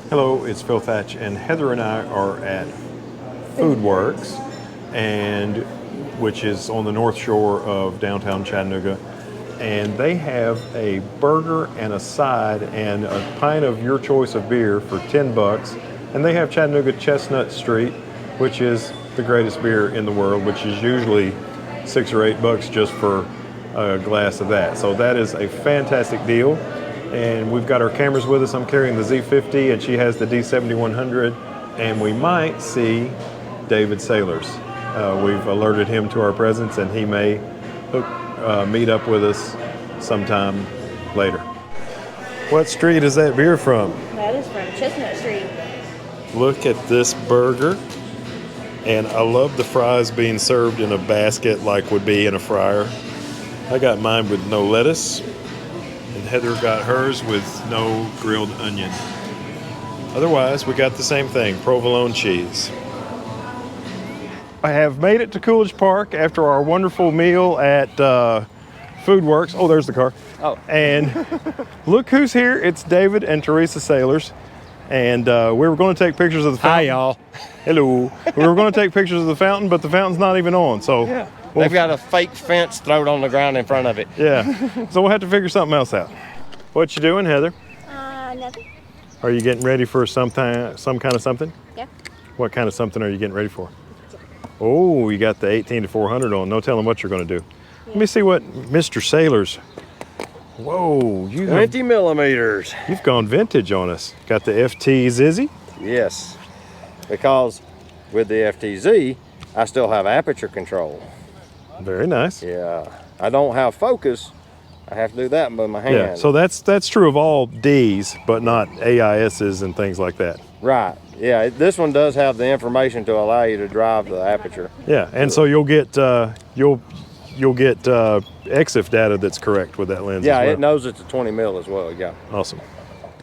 Hello, it's Phil Thatch, and Heather and I are at Foodworks, which is on the north shore of downtown Chattanooga, and they have a burger and a side and a pint of your choice of beer for 10 bucks, and they have Chattanooga Chestnut Street, which is the greatest beer in the world, which is usually $6 or $8 just for a glass of that. So that is a fantastic deal. And we've got our cameras with us. I'm carrying the Z50 and she has the D7100, and we might see David Sailors. We've alerted him to our presence, and he may meet up with us sometime later. What street is that beer from? That is from Chestnut Street. Look at this burger. And I love the fries being served in a basket like would be in a fryer. I got mine with no lettuce, and Heather got hers with no grilled onion. Otherwise, we got the same thing, provolone cheese. I have made it to Coolidge Park after our wonderful meal at Foodworks. Oh, there's the car. Oh. And look who's here. It's David and Teresa Sailors. And we were going to take pictures of the fountain. Hi, y'all. Hello. We were going to take pictures of the fountain, but the fountain's not even on. So Yeah. They've got a fake fence thrown on the ground in front of it. Yeah. So we'll have to figure something else out. What you doing, Heather? Nothing. Are you getting ready for some kind of something? Yeah. What kind of something are you getting ready for? Oh, you got the 18-400 on. No telling what you're going to do. Yeah. Let me see what Mr. Sailors. Whoa, 20 millimeters. You've gone vintage on us. Got the FTZ? Yes, because with the FTZ, I still have aperture control. Very nice. Yeah, I don't have focus. I have to do that with my hand. Yeah, so that's true of all Ds, but not AISs and things like that. Right. Yeah, this one does have the information to allow you to drive the aperture. Yeah, and so you'll get EXIF data that's correct with that lens. Yeah, as well. it knows it's a 20 mil as well. Yeah. Awesome.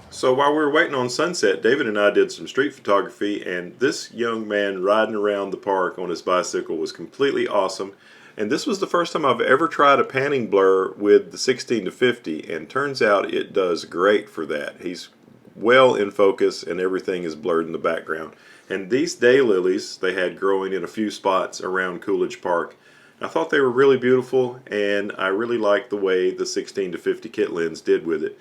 So while we were waiting on sunset, David and I did some street photography, and this young man riding around the park on his bicycle was completely awesome. And this was the first time I've ever tried a panning blur with the 16-50, and turns out it does great for that. He's well in focus and everything is blurred in the background. And these daylilies they had growing in a few spots around Coolidge Park, I thought they were really beautiful, and I really liked the way the 16-50 kit lens did with it.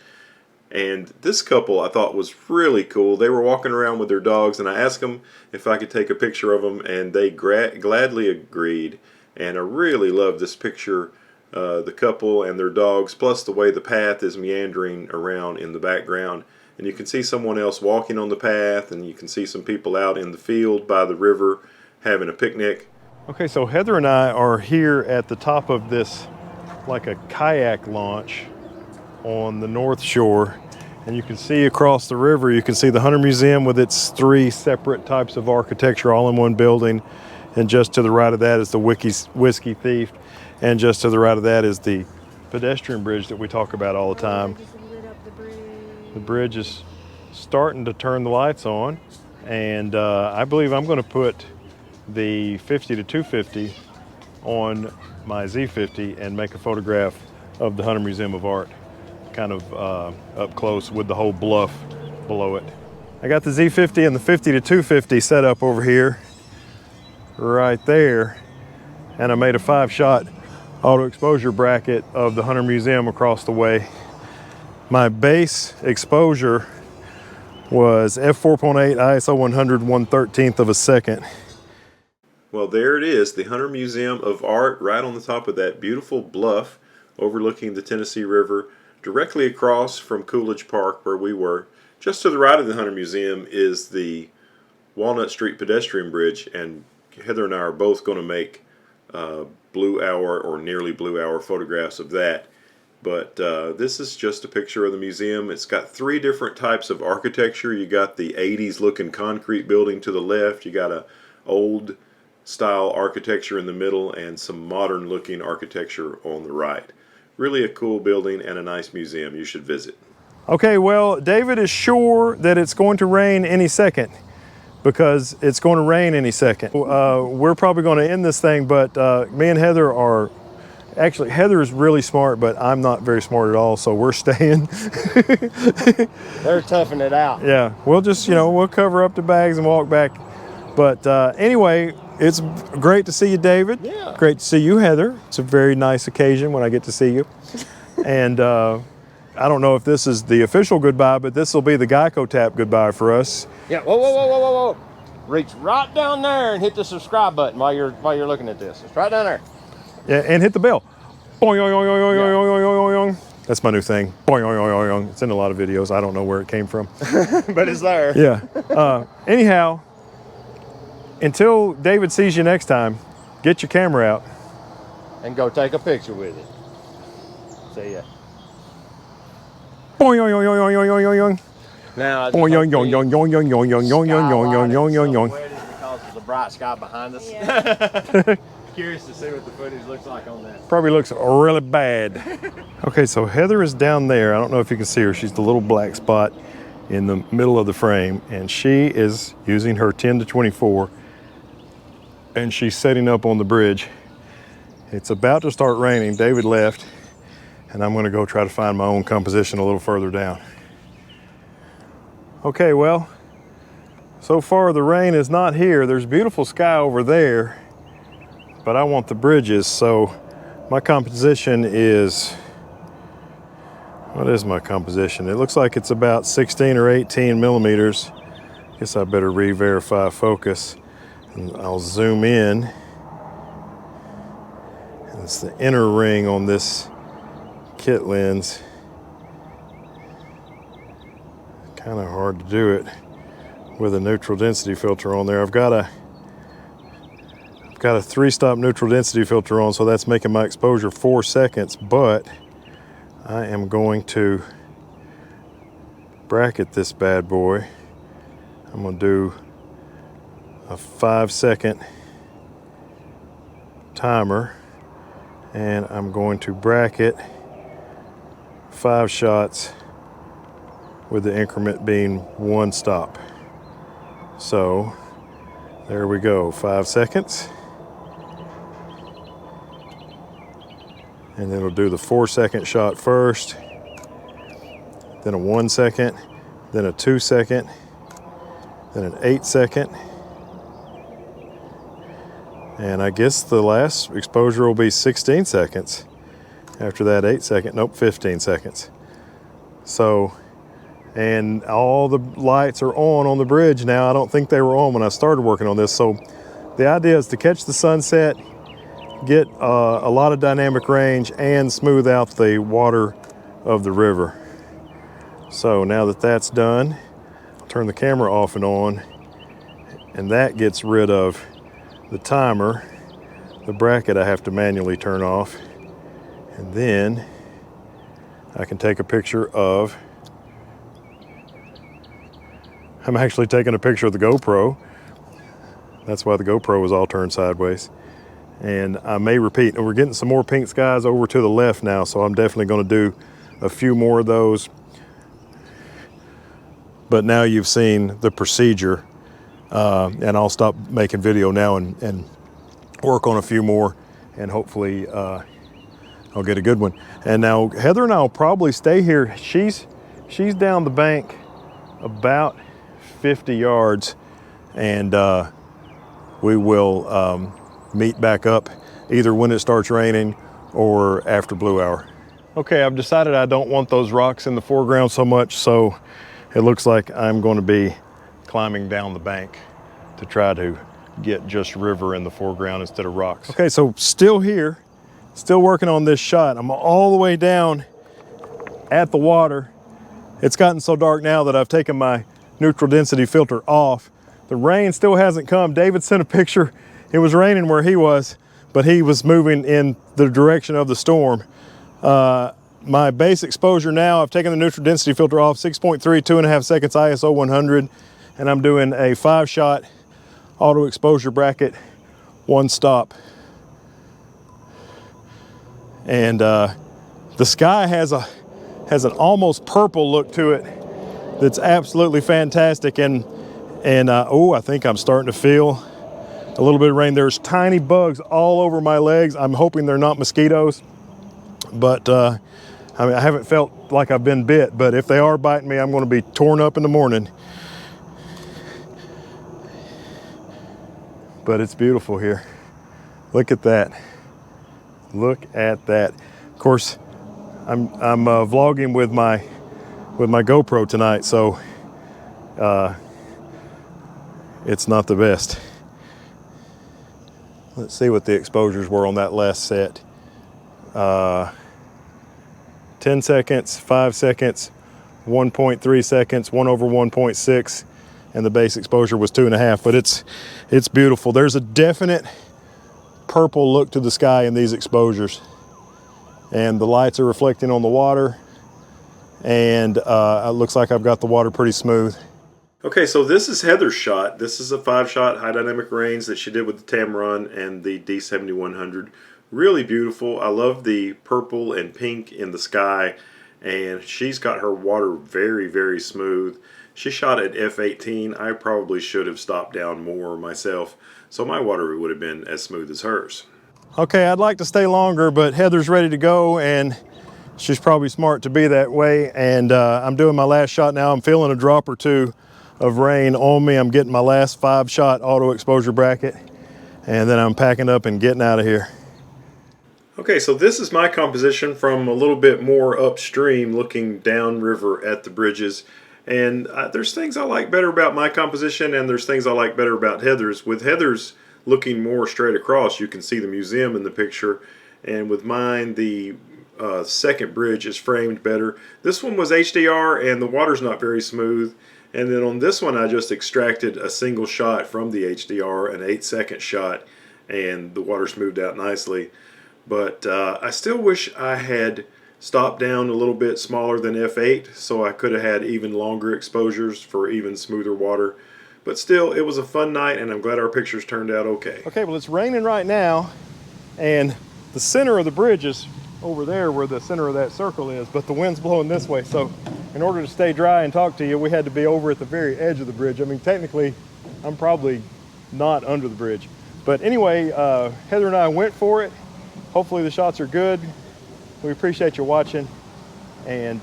And this couple I thought was really cool. They were walking around with their dogs, and I asked them if I could take a picture of them, and they gladly agreed. And I really love this picture, the couple and their dogs, plus the way the path is meandering around in the background. And you can see someone else walking on the path, and you can see some people out in the field by the river having a picnic. Okay, so Heather and I are here at the top of this, like a kayak launch on the North Shore. And you can see across the river, you can see the Hunter Museum with its 3 separate types of architecture all in one building. And just to the right of that is the Whiskey Thief. And just to the right of that is the pedestrian bridge that we talk about all the time. The bridge is starting to turn the lights on. And I believe I'm going to put the 50-250 on my Z50 and make a photograph of the Hunter Museum of Art, kind of up close with the whole bluff below it. I got the Z50 and the 50-250 set up over here, right there, and I made a 5-shot auto exposure bracket of the Hunter Museum across the way. My base exposure was f4.8 ISO 100 1/13 of a second. Well, there it is, the Hunter Museum of Art, right on the top of that beautiful bluff overlooking the Tennessee River, directly across from Coolidge Park where we were. Just to the right of the Hunter Museum is the Walnut Street pedestrian bridge, and Heather and I are both going to make blue hour or nearly blue hour photographs of that. But this is just a picture of the museum. It's got 3 different types of architecture. You got the 80s looking concrete building to the left. You got a old style architecture in the middle, and some modern looking architecture on the right. Really a cool building and a nice museum. You should visit. Okay, well, David is sure that it's going to rain any second, because it's going to rain any second. We're probably going to end this thing, but me and Heather are Actually, Heather is really smart, but I'm not very smart at all, so we're staying. They're toughing it out. Yeah, we'll just, we'll cover up the bags and walk back. But anyway, it's great to see you, David. Yeah. Great to see you, Heather. It's a very nice occasion when I get to see you. And I don't know if this is the official goodbye, but this will be the Geico tap goodbye for us. Yeah. Whoa, whoa, whoa, whoa, whoa, whoa! Reach right down there and hit the subscribe button while you're looking at this. It's right down there. Yeah, and hit the bell. Boing, boing, boing, boing, boing, boing, boing, boing. That's my new thing. Boing, boing, boing, boing. It's in a lot of videos. I don't know where it came from. But it's there. Yeah. Anyhow, until David sees you next time, get your camera out. And go take a picture with it. See ya. Boing, boing, boing, boing, boing, boing, boing. Now, Boing, boing, boing, boing, boing, boing, boing, boing, boing, boing, boing, boing, boing. Because of the bright sky behind us. Yeah. Curious to see what the footage looks like on that. Probably looks really bad. Okay, so Heather is down there. I don't know if you can see her. She's the little black spot in the middle of the frame, and she is using her 10 to 24, and she's setting up on the bridge. It's about to start raining. David left, and I'm gonna go try to find my own composition a little further down. Okay, well, so far the rain is not here. There's beautiful sky over there, but I want the bridges, so my composition is, what is my composition? It looks like it's about 16 or 18 millimeters. Guess I better re-verify focus. And I'll zoom in. And it's the inner ring on this kit lens. Kind of hard to do it with a neutral density filter on there. I've got a 3-stop neutral density filter on, so that's making my exposure 4 seconds, but I am going to bracket this bad boy. I'm going to do a 5-second timer, and I'm going to bracket 5 shots with the increment being 1 stop. So there we go, 5 seconds. And then it'll do the 4-second shot first, then a 1 second, then a 2 second, then an 8 second. And I guess the last exposure will be 16 seconds. After that 8 second, nope, 15 seconds. So, and all the lights are on the bridge now. I don't think they were on when I started working on this. So the idea is to catch the sunset, get a lot of dynamic range, and smooth out the water of the river. So now that that's done, I'll turn the camera off and on, and that gets rid of the timer. The bracket I have to manually turn off, and then I can take a picture of, I'm actually taking a picture of the GoPro. That's why the GoPro was all turned sideways. And I may repeat, and we're getting some more pink skies over to the left now, so I'm definitely going to do a few more of those. But now you've seen the procedure, and I'll stop making video now and work on a few more, and hopefully I'll get a good one. And now Heather and I will probably stay here. She's down the bank about 50 yards, and we will meet back up either when it starts raining or after blue hour. Okay, I've decided I don't want those rocks in the foreground so much, so it looks like I'm going to be climbing down the bank to try to get just river in the foreground instead of rocks. Okay, so still here, still working on this shot. I'm all the way down at the water. It's gotten so dark now that I've taken my neutral density filter off. The rain still hasn't come. David sent a picture. It was raining where he was, but he was moving in the direction of the storm. My base exposure now, I've taken the neutral density filter off, 6.3, 2.5 seconds ISO 100, and I'm doing a 5-shot auto exposure bracket, 1 stop. And the sky has an almost purple look to it that's absolutely fantastic. And oh, I think I'm starting to feel a little bit of rain. There's tiny bugs all over my legs. I'm hoping they're not mosquitoes, but I mean, I haven't felt like I've been bit, but if they are biting me, I'm going to be torn up in the morning. But it's beautiful here. Look at that. Look at that. Of course, I'm vlogging with my GoPro tonight, so it's not the best. Let's see what the exposures were on that last set. 10 seconds, 5 seconds, 1.3 seconds, 1/1.6, and the base exposure was 2.5. But it's beautiful. There's a definite purple look to the sky in these exposures, and the lights are reflecting on the water, and it looks like I've got the water pretty smooth. Okay, so this is Heather's shot. This is a 5-shot high dynamic range that she did with the Tamron and the D7100. Really beautiful. I love the purple and pink in the sky, and she's got her water very, very smooth. She shot at f/18. I probably should have stopped down more myself, so my water would have been as smooth as hers. Okay, I'd like to stay longer, but Heather's ready to go, and she's probably smart to be that way. And I'm doing my last shot now. I'm feeling a drop or two of rain on me. I'm getting my last 5-shot auto exposure bracket, and then I'm packing up and getting out of here. Okay, so this is my composition from a little bit more upstream, looking downriver at the bridges. And there's things I like better about my composition, and there's things I like better about Heather's. With Heather's looking more straight across, you can see the museum in the picture, and with mine, the second bridge is framed better. This one was HDR, and the water's not very smooth. And then on this one, I just extracted a single shot from the HDR, an 8-second shot, and the water smoothed out nicely. But I still wish I had stopped down a little bit smaller than f/8, so I could have had even longer exposures for even smoother water. But still, it was a fun night, and I'm glad our pictures turned out okay. Okay, well, it's raining right now, and the center of the bridge is over there where the center of that circle is, but the wind's blowing this way, so in order to stay dry and talk to you, we had to be over at the very edge of the bridge. I mean, technically, I'm probably not under the bridge. But anyway, Heather and I went for it. Hopefully the shots are good. We appreciate you watching, and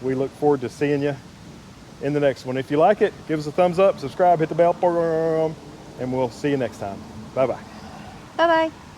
we look forward to seeing you in the next one. If you like it, give us a thumbs up, subscribe, hit the bell, and we'll see you next time. Bye-bye. Bye-bye.